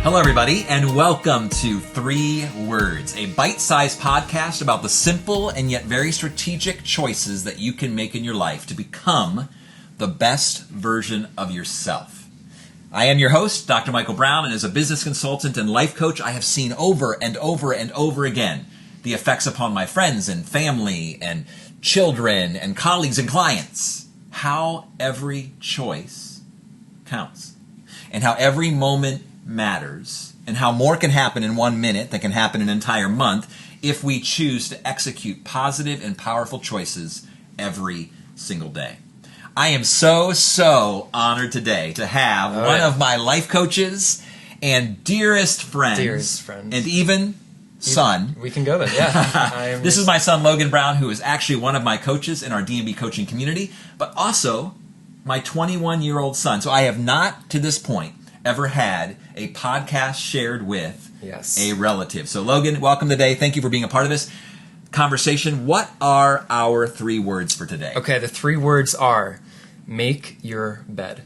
Hello, everybody, and welcome to 3 Words, a bite-sized podcast about the simple and yet very strategic choices that you can make in your life to become the best version of yourself. I am your host, Dr. Michael Brown, and as a business consultant and life coach, I have seen over and over and over again the effects upon my friends and family and children and colleagues and clients. How every choice counts, and how every moment matters, and how more can happen in 1 minute than can happen in an entire month if we choose to execute positive and powerful choices every single day. I am so honored today to have one of my life coaches and dearest friends. And even son. We can go there, yeah. This is my son, Logan Brown, who is actually one of my coaches in our D&B coaching community, but also my 21-year-old son. So I have not, to this point, ever had a podcast shared with a relative. So Logan, welcome today. Thank you for being a part of this conversation. What are our 3 words for today? Okay, the 3 words are make your bed.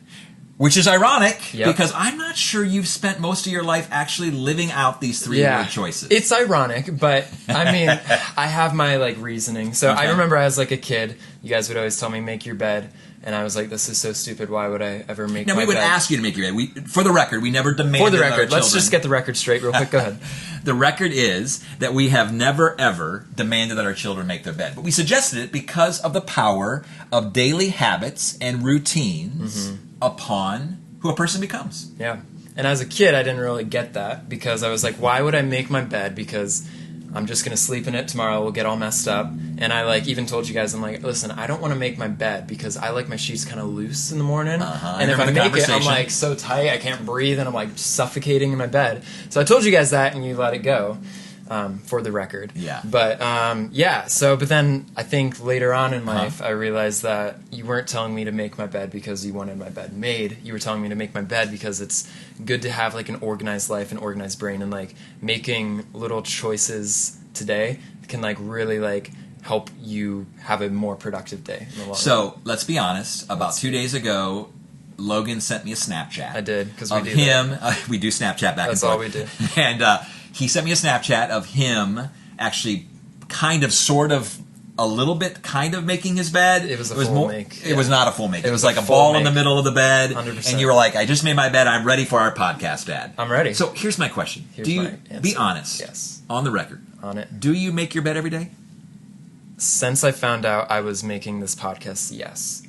Which is ironic because I'm not sure you've spent most of your life actually living out these 3-word choices. It's ironic, but I mean, I have my reasoning. So I remember as a kid, you guys would always tell me make your bed. And I was like, this is so stupid. Why would I ever make my bed? Now, we would ask you to make your bed. For the record, we never demanded. For the record, let's just get the record straight real quick. Go ahead. The record is that we have never, ever demanded that our children make their bed. But we suggested it because of the power of daily habits and routines upon who a person becomes. Yeah. And as a kid, I didn't really get that because I was like, why would I make my bed? Because I'm just going to sleep in it tomorrow. We'll get all messed up. And I even told you guys, I'm like, listen, I don't want to make my bed because I like my sheets kind of loose in the morning. And if I make it, I'm so tight, I can't breathe, and I'm suffocating in my bed. So I told you guys that, and you let it go, for the record. Yeah. But, but then I think later on in life, I realized that you weren't telling me to make my bed because you wanted my bed made. You were telling me to make my bed because it's good to have an organized life, an organized brain, and making little choices today can really help you have a more productive day in the long run. So let's be honest. About 2 days ago, Logan sent me a Snapchat. I did, because we do him. We do Snapchat back and forth. That's all we do. And he sent me a Snapchat of him actually a little bit making his bed. It was a full make. It was not a full make. It was like a ball in the middle of the bed. 100%. And you were like, I just made my bed. I'm ready for our podcast, Dad. I'm ready. So here's my question. Be honest? Yes. On the record. On it. Do you make your bed every day? Since I found out I was making this podcast, yes.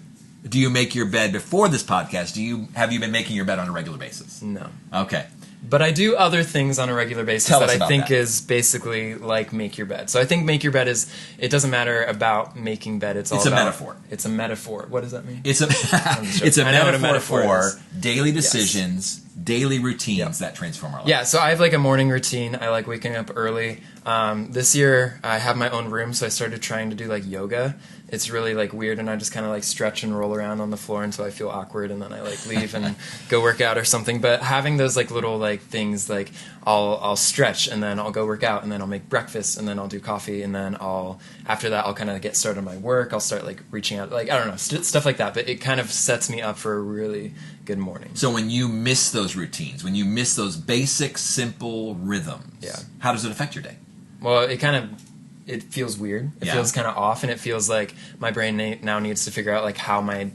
Do you make your bed before this podcast? Have you been making your bed on a regular basis? No. Okay. But I do other things on a regular basis that I think is basically like make your bed. So I think make your bed it doesn't matter about making bed. It's a metaphor. It's a metaphor. What does that mean? It's a metaphor for daily decisions, daily routines that transform our life. Yeah, so I have a morning routine. I like waking up early. This year I have my own room, so I started trying to do yoga. It's really weird, and I just kind of stretch and roll around on the floor until I feel awkward, and then I leave and go work out or something. But having those little things, I'll stretch, and then I'll go work out, and then I'll make breakfast, and then I'll do coffee, and then after that I'll kind of get started on my work. I'll start reaching out, I don't know, stuff like that. But it kind of sets me up for a really good morning. So when you miss those routines, when you miss those basic, simple rhythms, how does it affect your day? Well, it feels weird. It feels kind of off, and it feels like my brain now needs to figure out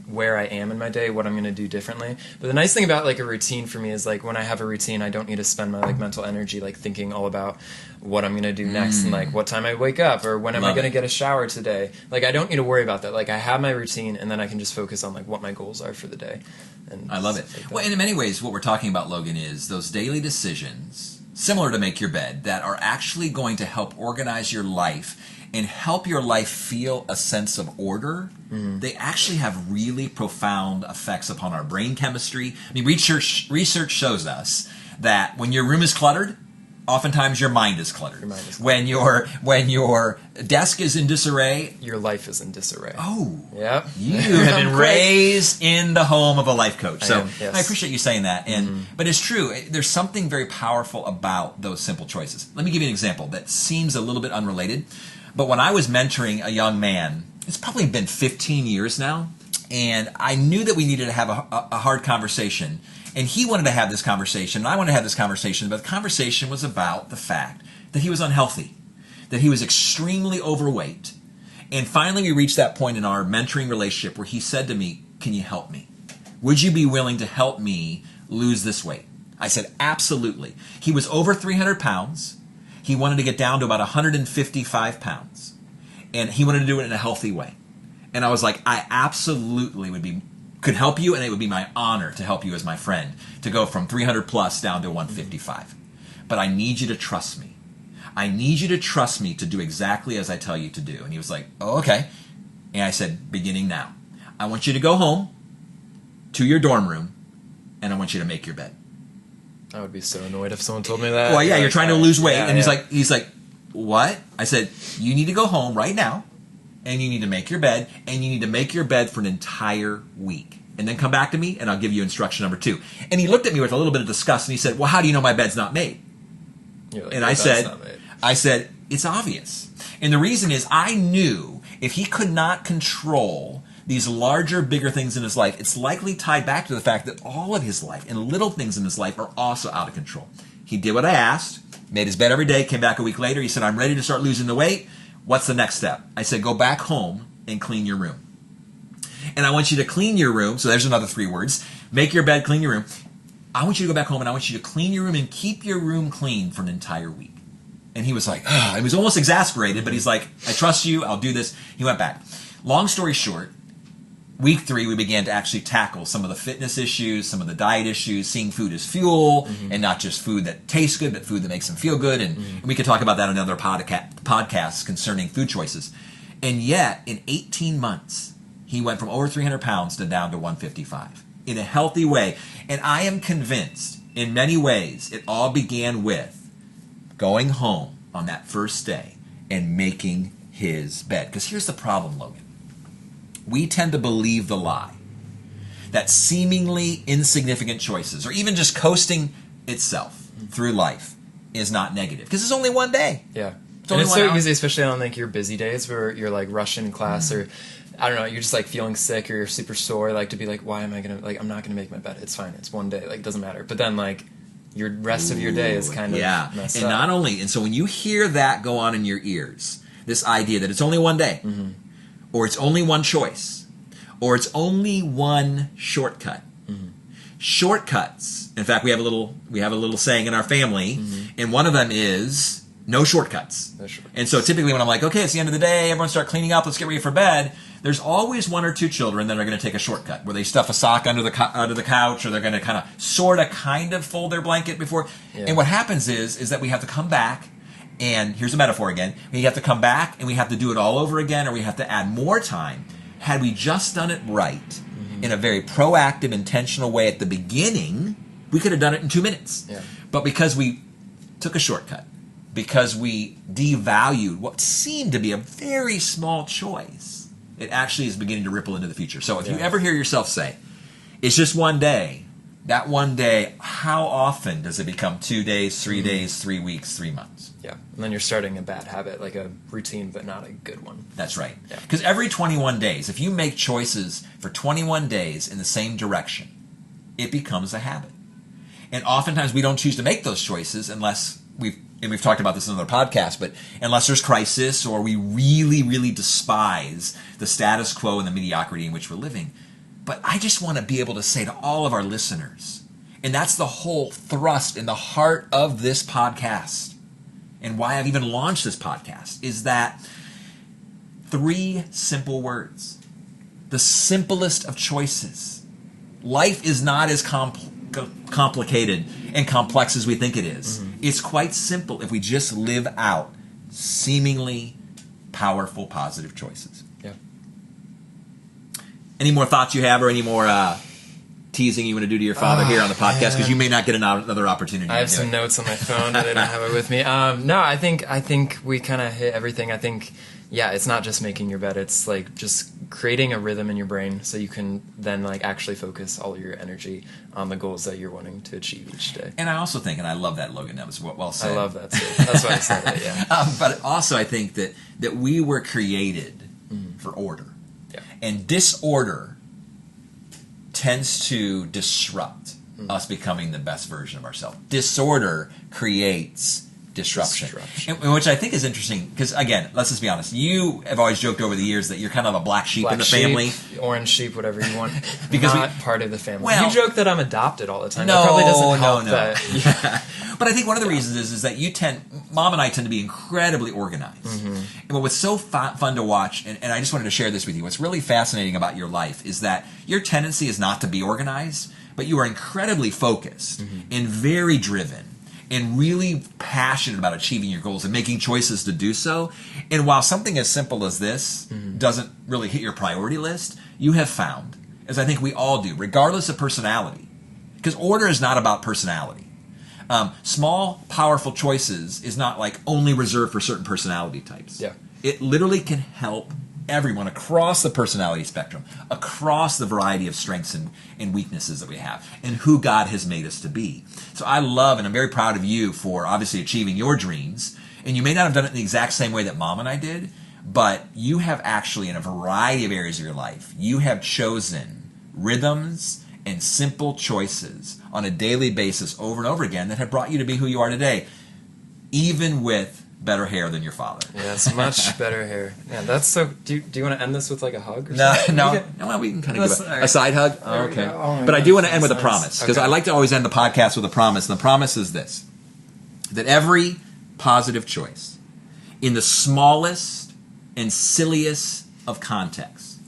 where I am in my day, what I'm going to do differently. But the nice thing about a routine for me is when I have a routine, I don't need to spend my mental energy thinking all about what I'm going to do next and what time I wake up or when am I going to get a shower today. I don't need to worry about that. I have my routine, and then I can just focus on what my goals are for the day. And I love it. Well, and in many ways, what we're talking about, Logan, is those daily decisions, similar to make your bed, that are actually going to help organize your life and help your life feel a sense of order. They actually have really profound effects upon our brain chemistry. I mean, research shows us that when your room is cluttered, oftentimes your mind is cluttered. When your desk is in disarray, your life is in disarray. Oh, yep. You have been raised in the home of a life coach. So yes. I appreciate you saying that. But it's true. There's something very powerful about those simple choices. Let me give you an example that seems a little bit unrelated. But when I was mentoring a young man, it's probably been 15 years now, and I knew that we needed to have a hard conversation. And he wanted to have this conversation, and I wanted to have this conversation, but the conversation was about the fact that he was unhealthy, that he was extremely overweight. And finally we reached that point in our mentoring relationship where he said to me, can you help me? Would you be willing to help me lose this weight? I said, absolutely. He was over 300 pounds. He wanted to get down to about 155 pounds. And he wanted to do it in a healthy way. And I was like, I absolutely could help you, and it would be my honor to help you as my friend to go from 300 plus down to 155. But I need you to trust me. I need you to trust me to do exactly as I tell you to do. And he was like, oh, okay. And I said, beginning now, I want you to go home to your dorm room, and I want you to make your bed. I would be so annoyed if someone told me that. Well, yeah, you're trying to lose weight. Yeah, and he's like, what? I said, you need to go home right now, and you need to make your bed, and you need to make your bed for an entire week. And then come back to me, and I'll give you instruction number 2. And he looked at me with a little bit of disgust, and he said, well, how do you know my bed's not made? Like, and I said, it's obvious. And the reason is I knew if he could not control these larger, bigger things in his life, it's likely tied back to the fact that all of his life and little things in his life are also out of control. He did what I asked, made his bed every day, came back a week later. He said, I'm ready to start losing the weight. What's the next step? I said, go back home and clean your room. And I want you to clean your room. So there's another 3 words. Make your bed, clean your room. I want you to go back home and I want you to clean your room and keep your room clean for an entire week. And he was like, oh, he was almost exasperated, but he's like, I trust you. I'll do this. He went back. Long story short, week 3, we began to actually tackle some of the fitness issues, some of the diet issues, seeing food as fuel, and not just food that tastes good, but food that makes them feel good. And we could talk about that on another podcast concerning food choices. And yet, in 18 months, he went from over 300 pounds to down to 155 in a healthy way. And I am convinced, in many ways, it all began with going home on that first day and making his bed. Because here's the problem, Logan. We tend to believe the lie that seemingly insignificant choices, or even just coasting itself through life, is not negative. Because it's only one day. Yeah. And it's so easy, especially on like your busy days where you're like rushing class or I don't know, you're just like feeling sick or you're super sore, like to be like, why am I gonna, like, I'm not gonna make my bed. It's fine. It's one day. Like, it doesn't matter. But then like your rest of your day is kind of messed up. And not only, and so when you hear that go on in your ears, this idea that it's only one day, or it's only one choice, or it's only one shortcut. Shortcuts. In fact, we have a little saying in our family, and one of them is no shortcuts. And so typically when I'm like, okay, it's the end of the day, everyone start cleaning up, let's get ready for bed, there's always 1 or 2 children that are going to take a shortcut, where they stuff a sock under the couch, or they're going to kind of fold their blanket before. And what happens is that we have to come back, and here's a metaphor again, we have to come back and we have to do it all over again, or we have to add more time. Had we just done it right, in a very proactive, intentional way at the beginning, we could have done it in 2 minutes. But because we took a shortcut, because we devalued what seemed to be a very small choice, it actually is beginning to ripple into the future. So if you ever hear yourself say, it's just one day, that one day, how often does it become 2 days, 3 days, 3 weeks, 3 months? Yeah, and then you're starting a bad habit, like a routine, but not a good one. That's right. Because every 21 days, if you make choices for 21 days in the same direction, it becomes a habit. And oftentimes we don't choose to make those choices unless we've talked about this in another podcast, but unless there's crisis or we really, really despise the status quo and the mediocrity in which we're living. But I just want to be able to say to all of our listeners, and that's the whole thrust in the heart of this podcast, and why I've even launched this podcast, is that 3 simple words, the simplest of choices. Life is not as complicated and complex as we think it is. It's quite simple if we just live out seemingly powerful, positive choices. Yeah. Any more thoughts you have, or any more teasing you want to do to your father here on the podcast? Because you may not get another opportunity. I have some notes on my phone, but I don't have it with me. No, I think we kind of hit everything. I think, it's not just making your bed. It's like just creating a rhythm in your brain so you can then like actually focus all your energy on the goals that you're wanting to achieve each day. And I also think, and I love that, Logan, that was well said. I love that too. That's why I said it, yeah. But also I think that we were created for order. Yeah. And disorder tends to disrupt us becoming the best version of ourselves. Disorder creates disruption. And which I think is interesting because, again, let's just be honest. You have always joked over the years that you're kind of a black sheep in the family. Orange sheep, whatever you want. Because not part of the family. Well, you joke that I'm adopted all the time. No, that probably doesn't help no. that. Yeah. But I think one of the reasons is that Mom and I tend to be incredibly organized. And what was so fun to watch, and I just wanted to share this with you, what's really fascinating about your life is that your tendency is not to be organized, but you are incredibly focused and very driven and really passionate about achieving your goals and making choices to do so. And while something as simple as this doesn't really hit your priority list, you have found, as I think we all do, regardless of personality, because order is not about personality. Small, powerful choices is not like only reserved for certain personality types. Yeah. It literally can help everyone across the personality spectrum, across the variety of strengths and weaknesses that we have, and who God has made us to be. So I love and I'm very proud of you for obviously achieving your dreams. And you may not have done it in the exact same way that Mom and I did, but you have actually, in a variety of areas of your life, you have chosen rhythms and simple choices on a daily basis over and over again that have brought you to be who you are today, even with better hair than your father. Yeah, it's much better hair. Yeah, that's so. Do you want to end this with like a hug? Or No, something? no. Well, we can kind of give a side hug. Oh, okay. Oh, but I do want to end with a promise, because Okay. I like to always end the podcast with a promise, and the promise is this: that every positive choice, in the smallest and silliest of contexts,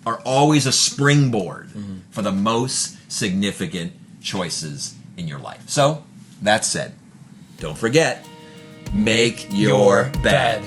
are always a springboard for the most significant choices in your life. So, that said, don't forget, make your bed.